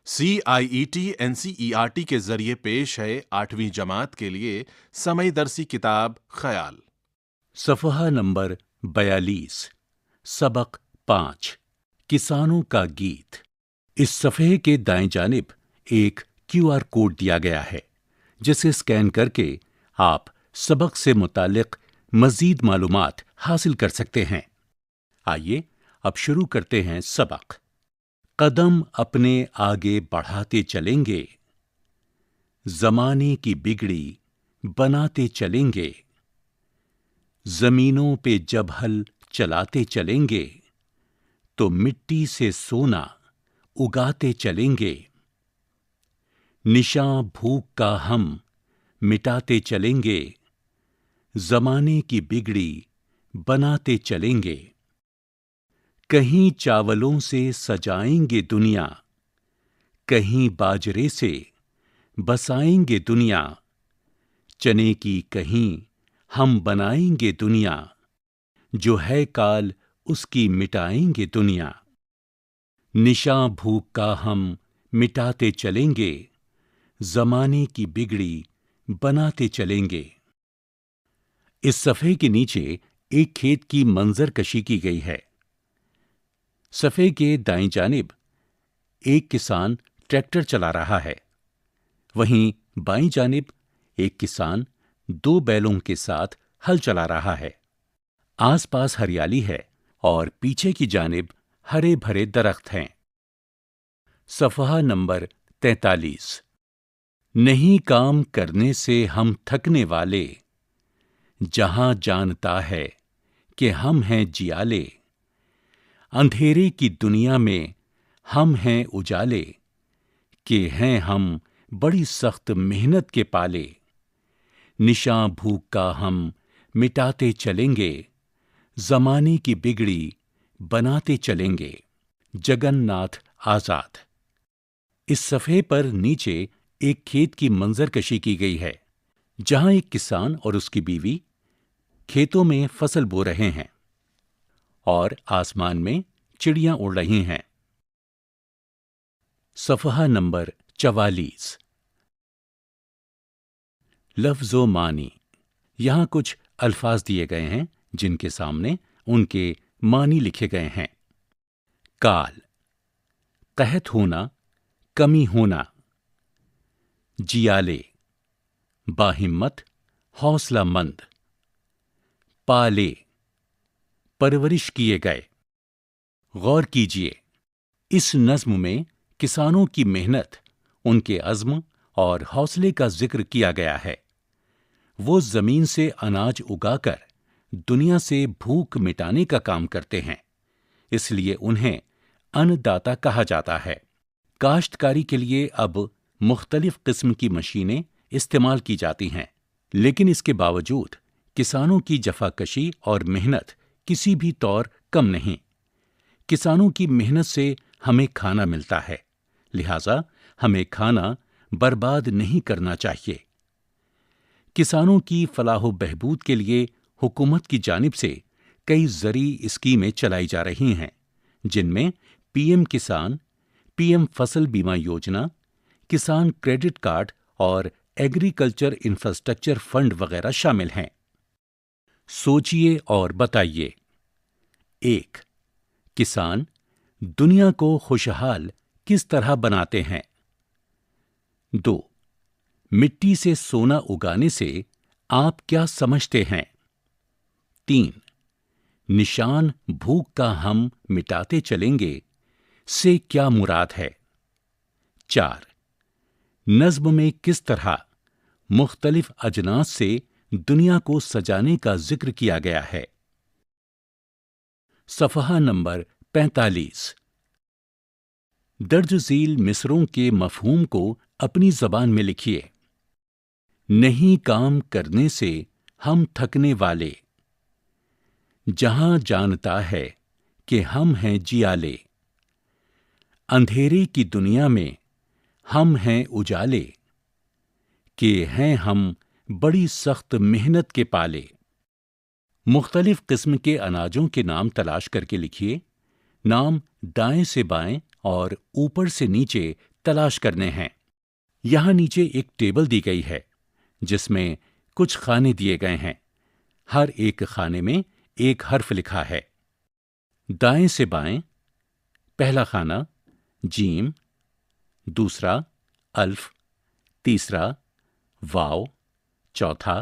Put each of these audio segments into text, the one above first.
CIET NCERT کے ذریعے پیش ہے 8ویں جماعت کے لیے سمع درسی کتاب خیال۔ صفحہ نمبر 42، سبق 5، کسانوں کا گیت۔ اس صفحے کے دائیں جانب ایک QR کوڈ دیا گیا ہے جسے اسکین کر کے آپ سبق سے متعلق مزید معلومات حاصل کر سکتے ہیں۔ آئیے اب شروع کرتے ہیں سبق۔ قدم اپنے آگے بڑھاتے چلیں گے، زمانے کی بگڑی بناتے چلیں گے، زمینوں پہ جب ہل چلاتے چلیں گے تو مٹی سے سونا اگاتے چلیں گے، نشاں بھوک کا ہم مٹاتے چلیں گے، زمانے کی بگڑی بناتے چلیں گے، کہیں چاولوں سے سجائیں گے دنیا، کہیں باجرے سے بسائیں گے دنیا، چنے کی کہیں ہم بنائیں گے دنیا، جو ہے کال اس کی مٹائیں گے دنیا، نشاں بھوک کا ہم مٹاتے چلیں گے، زمانے کی بگڑی بناتے چلیں گے۔ اس صفحے کے نیچے ایک کھیت کی منظر کشی کی گئی ہے۔ صفحے کے دائیں جانب ایک کسان ٹریکٹر چلا رہا ہے، وہیں بائیں جانب ایک کسان 2 بیلوں کے ساتھ ہل چلا رہا ہے۔ آس پاس ہریالی ہے اور پیچھے کی جانب ہرے بھرے درخت ہیں۔ صفحہ نمبر 43، نہیں کام کرنے سے ہم تھکنے والے، جہاں جانتا ہے کہ ہم ہیں جیالے، اندھیرے کی دنیا میں ہم ہیں اجالے، کہ ہیں ہم بڑی سخت محنت کے پالے، نشاں بھوک کا ہم مٹاتے چلیں گے، زمانے کی بگڑی بناتے چلیں گے۔ جگن ناتھ آزاد۔ اس صفحے پر نیچے ایک کھیت کی منظر کشی کی گئی ہے جہاں ایک کسان اور اس کی بیوی کھیتوں میں فصل بو رہے ہیں اور آسمان میں چڑیاں اڑ رہی ہیں۔ صفحہ نمبر 44، لفظ و معنی۔ یہاں کچھ الفاظ دیے گئے ہیں جن کے سامنے ان کے معنی لکھے گئے ہیں۔ کال، قحط ہونا، کمی ہونا۔ جیالے، باہمت، حوصلہ مند۔ پالے، پرورش کیے گئے۔ غور کیجیے، اس نظم میں کسانوں کی محنت، ان کے عزم اور حوصلے کا ذکر کیا گیا ہے۔ وہ زمین سے اناج اگا کر دنیا سے بھوک مٹانے کا کام کرتے ہیں، اس لیے انہیں ان داتا کہا جاتا ہے۔ کاشتکاری کے لیے اب مختلف قسم کی مشینیں استعمال کی جاتی ہیں، لیکن اس کے باوجود کسانوں کی جفاکشی اور محنت کسی بھی طور کم نہیں۔ کسانوں کی محنت سے ہمیں کھانا ملتا ہے، لہٰذا ہمیں کھانا برباد نہیں کرنا چاہیے۔ کسانوں کی فلاح و بہبود کے لیے حکومت کی جانب سے کئی زرعی اسکیمیں چلائی جا رہی ہیں، جن میں PM کسان، PM فصل بیمہ یوجنا، کسان کریڈٹ کارڈ اور ایگریکلچر انفراسٹرکچر فنڈ وغیرہ شامل ہیں۔ سوچئے اور بتائیے۔ 1. کسان دنیا کو خوشحال کس طرح بناتے ہیں؟ 2. مٹی سے سونا اگانے سے آپ کیا سمجھتے ہیں؟ 3. نشان بھوک کا ہم مٹاتے چلیں گے سے کیا مراد ہے؟ 4. نظم میں کس طرح مختلف اجناس سے دنیا کو سجانے کا ذکر کیا گیا ہے؟ صفحہ نمبر 45، درج ذیل مصروں کے مفہوم کو اپنی زبان میں لکھیے۔ نہیں کام کرنے سے ہم تھکنے والے، جہاں جانتا ہے کہ ہم ہیں جیالے، اندھیرے کی دنیا میں ہم ہیں اجالے، کہ ہیں ہم بڑی سخت محنت کے پالے۔ مختلف قسم کے اناجوں کے نام تلاش کر کے لکھیے۔ نام دائیں سے بائیں اور اوپر سے نیچے تلاش کرنے ہیں۔ یہاں نیچے ایک ٹیبل دی گئی ہے جس میں کچھ خانے دیے گئے ہیں۔ ہر ایک خانے میں ایک حرف لکھا ہے۔ دائیں سے بائیں، پہلا خانہ جیم، دوسرا الف، تیسرا واو، چوتھا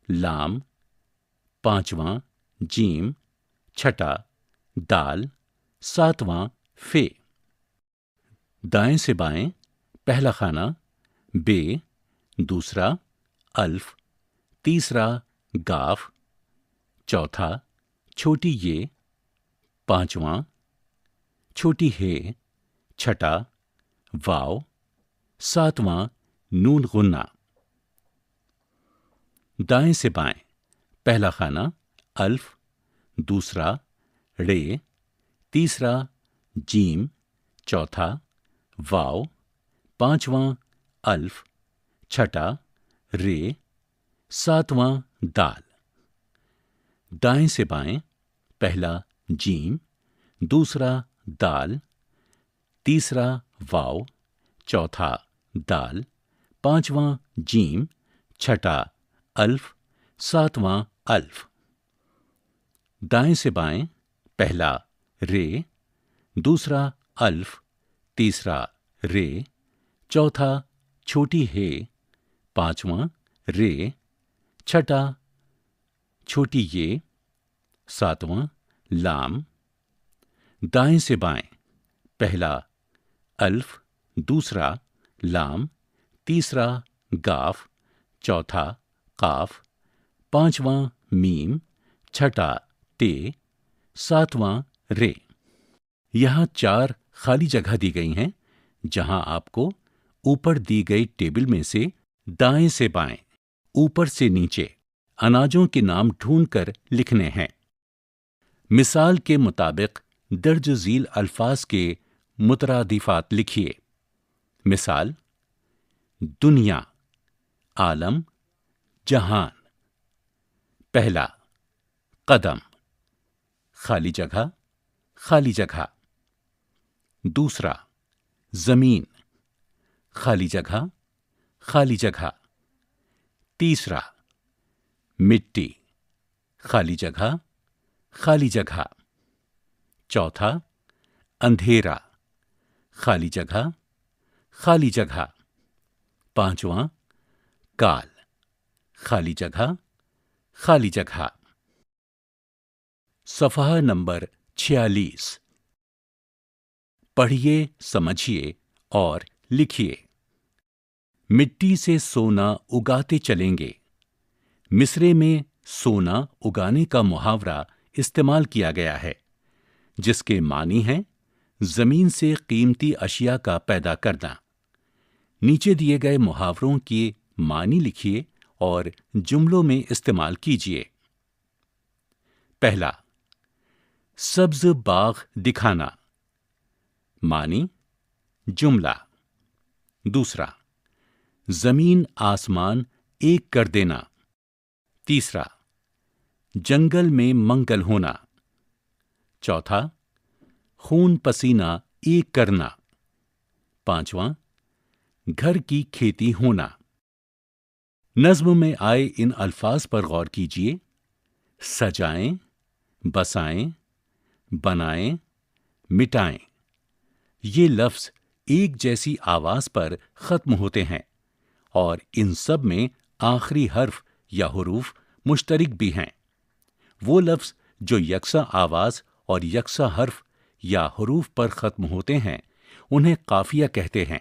لام، پانچواں جیم، چھٹا دال، ساتواں فے۔ دائیں سے بائیں، پہلا خانہ بے، دوسرا الف، تیسرا گاف، چوتھا چھوٹی یہ، پانچواں چھوٹی ہے، چھٹا واو، ساتواں نون غنہ۔ دائیں سے بائیں، پہلا خانہ الف، دوسرا رے، تیسرا جیم، چوتھا واو، پانچواں الف، چھٹا رے، ساتواں دال۔ دائیں سے بائیں، پہلا جیم، دوسرا دال، تیسرا واو، چوتھا دال، پانچواں جیم، چھٹا الف، ساتواں الف۔ دائیں سے بائیں، پہلا رے، دوسرا الف، تیسرا رے، چوتھا چھوٹی ہے، پانچواں رے، چھٹا چھوٹی یہ، ساتواں لام۔ دائیں سے بائیں، پہلا الف، دوسرا لام، تیسرا گاف، چوتھا قاف، پانچواں میم، چھٹا تے، ساتواں رے۔ یہاں 4 خالی جگہ دی گئی ہیں جہاں آپ کو اوپر دی گئی ٹیبل میں سے دائیں سے بائیں، اوپر سے نیچے اناجوں کے نام ڈھونڈ کر لکھنے ہیں۔ مثال کے مطابق درج ذیل الفاظ کے مترادفات لکھیے۔ مثال: دنیا، عالم، جہان۔ پہلا قدم، خالی جگہ، خالی جگہ۔ دوسرا زمین، خالی جگہ، خالی جگہ۔ تیسرا مٹی، خالی جگہ، خالی جگہ۔ چوتھا اندھیرا، خالی جگہ، خالی جگہ۔ پانچواں کال، خالی جگہ، خالی جگہ۔ صفحہ نمبر 46۔ پڑھیے، سمجھیے اور لکھیے۔ مٹی سے سونا اگاتے چلیں گے۔ مصرعے میں سونا اگانے کا محاورہ استعمال کیا گیا ہے جس کے معنی ہیں زمین سے قیمتی اشیاء کا پیدا کرنا۔ نیچے دیے گئے محاوروں کے معنی لکھیے اور جملوں میں استعمال کیجیے۔ پہلا، سبز باغ دکھانا۔ معنی: جملہ۔ دوسرا، زمین آسمان ایک کر دینا۔ تیسرا، جنگل میں منگل ہونا۔ چوتھا، خون پسینہ ایک کرنا۔ پانچواں، گھر کی کھیتی ہونا۔ نظم میں آئے ان الفاظ پر غور کیجیے: سجائیں، بسائیں، بنائیں، مٹائیں۔ یہ لفظ ایک جیسی آواز پر ختم ہوتے ہیں اور ان سب میں آخری حرف یا حروف مشترک بھی ہیں۔ وہ لفظ جو یکساں آواز اور یکساں حرف یا حروف پر ختم ہوتے ہیں انہیں قافیہ کہتے ہیں۔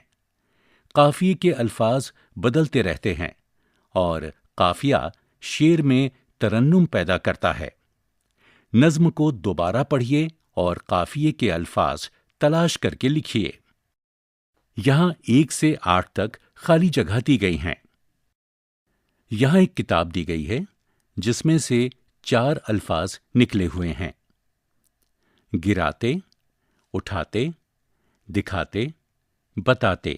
قافیے کے الفاظ بدلتے رہتے ہیں اور قافیہ شعر میں ترنم پیدا کرتا ہے۔ نظم کو دوبارہ پڑھیے اور قافیے کے الفاظ تلاش کر کے لکھیے۔ یہاں 1 سے 8 تک خالی جگہ دی گئی ہیں۔ یہاں ایک کتاب دی گئی ہے جس میں سے 4 الفاظ نکلے ہوئے ہیں: گراتے، اٹھاتے، دکھاتے، بتاتے۔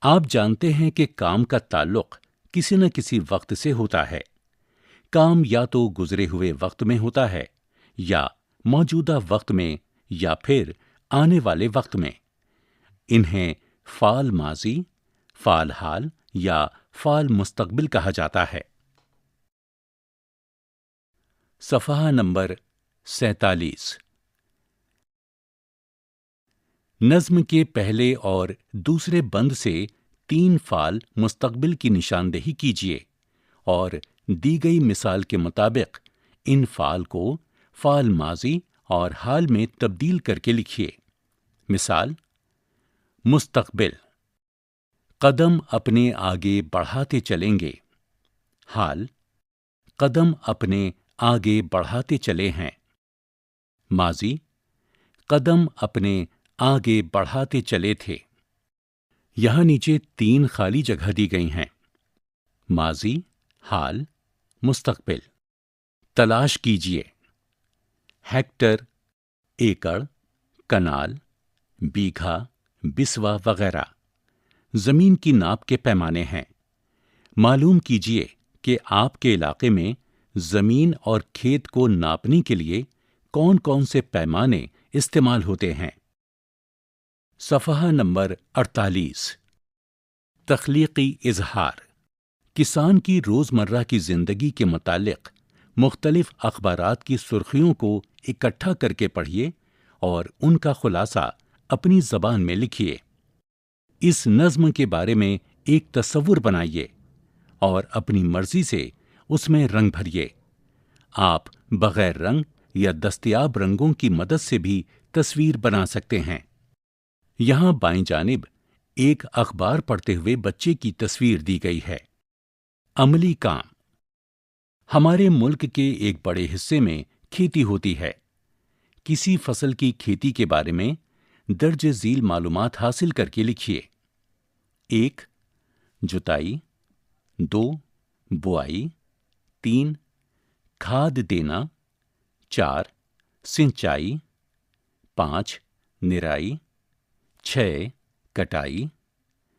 آپ جانتے ہیں کہ کام کا تعلق کسی نہ کسی وقت سے ہوتا ہے۔ کام یا تو گزرے ہوئے وقت میں ہوتا ہے یا موجودہ وقت میں یا پھر آنے والے وقت میں۔ انہیں فعل ماضی، فعل حال یا فعل مستقبل کہا جاتا ہے۔ صفحہ نمبر 47۔ نظم کے پہلے اور دوسرے بند سے 3 فعل مستقبل کی نشاندہی کیجیے اور دی گئی مثال کے مطابق ان فعل کو فعل ماضی اور حال میں تبدیل کر کے لکھیے۔ مثال: مستقبل، قدم اپنے آگے بڑھاتے چلیں گے۔ حال: قدم اپنے آگے بڑھاتے چلے ہیں۔ ماضی: قدم اپنے آگے بڑھاتے چلے تھے۔ یہاں نیچے 3 خالی جگہ دی گئی ہیں: ماضی، حال، مستقبل۔ تلاش کیجیے۔ ہیکٹر، ایکڑ، کنال، بیگھا، بسوا وغیرہ زمین کی ناپ کے پیمانے ہیں۔ معلوم کیجیے کہ آپ کے علاقے میں زمین اور کھیت کو ناپنے کے لیے کون کون سے پیمانے استعمال ہوتے ہیں۔ صفحہ نمبر 48۔ تخلیقی اظہار۔ کسان کی روزمرہ کی زندگی کے متعلق مختلف اخبارات کی سرخیوں کو اکٹھا کر کے پڑھیے اور ان کا خلاصہ اپنی زبان میں لکھیے۔ اس نظم کے بارے میں ایک تصور بنائیے اور اپنی مرضی سے اس میں رنگ بھریے۔ آپ بغیر رنگ یا دستیاب رنگوں کی مدد سے بھی تصویر بنا سکتے ہیں۔ یہاں بائیں جانب ایک اخبار پڑھتے ہوئے بچے کی تصویر دی گئی ہے۔ عملی کام۔ ہمارے ملک کے ایک بڑے حصے میں کھیتی ہوتی ہے۔ کسی فصل کی کھیتی کے بارے میں درج ذیل معلومات حاصل کر کے لکھیے۔ 1. جتائی، 2. بوائی، 3. کھاد دینا، 4. سنچائی، 5. نرائی، 6. کٹائی،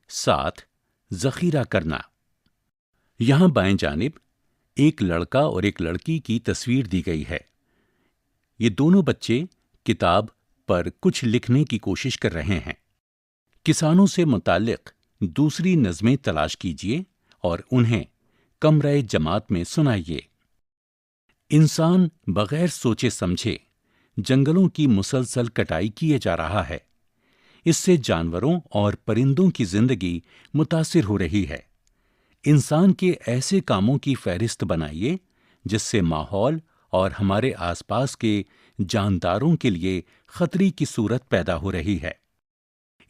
7. ذخیرہ کرنا۔ یہاں بائیں جانب ایک لڑکا اور ایک لڑکی کی تصویر دی گئی ہے۔ یہ دونوں بچے کتاب پر کچھ لکھنے کی کوشش کر رہے ہیں۔ کسانوں سے متعلق دوسری نظمیں تلاش کیجیے اور انہیں کمرہ جماعت میں سنائیے۔ انسان بغیر سوچے سمجھے جنگلوں کی مسلسل کٹائی کیے جا رہا ہے۔ اس سے جانوروں اور پرندوں کی زندگی متاثر ہو رہی ہے۔ انسان کے ایسے کاموں کی فہرست بنائیے جس سے ماحول اور ہمارے آس پاس کے جانداروں کے لیے خطرے کی صورت پیدا ہو رہی ہے۔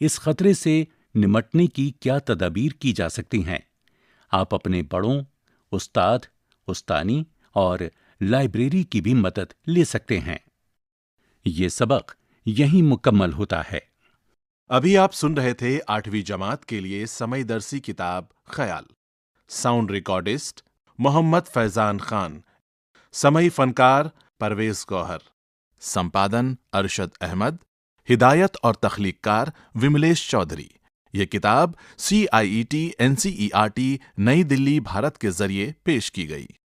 اس خطرے سے نمٹنے کی کیا تدابیر کی جا سکتی ہیں؟ آپ اپنے بڑوں، استاد، استانی اور لائبریری کی بھی مدد لے سکتے ہیں۔ یہ سبق یہیں مکمل ہوتا ہے۔ ابھی آپ سن رہے تھے 8ویں جماعت کے لیے سمئی درسی کتاب خیال۔ ساؤنڈ ریکارڈسٹ محمد فیضان خان، سمئی فنکار پرویز گوہر، سمپادن ارشد احمد، ہدایت اور تخلیق کار وملیش چودھری۔ یہ کتاب CIET NCERT نئی دلی بھارت کے ذریعے پیش کی گئی۔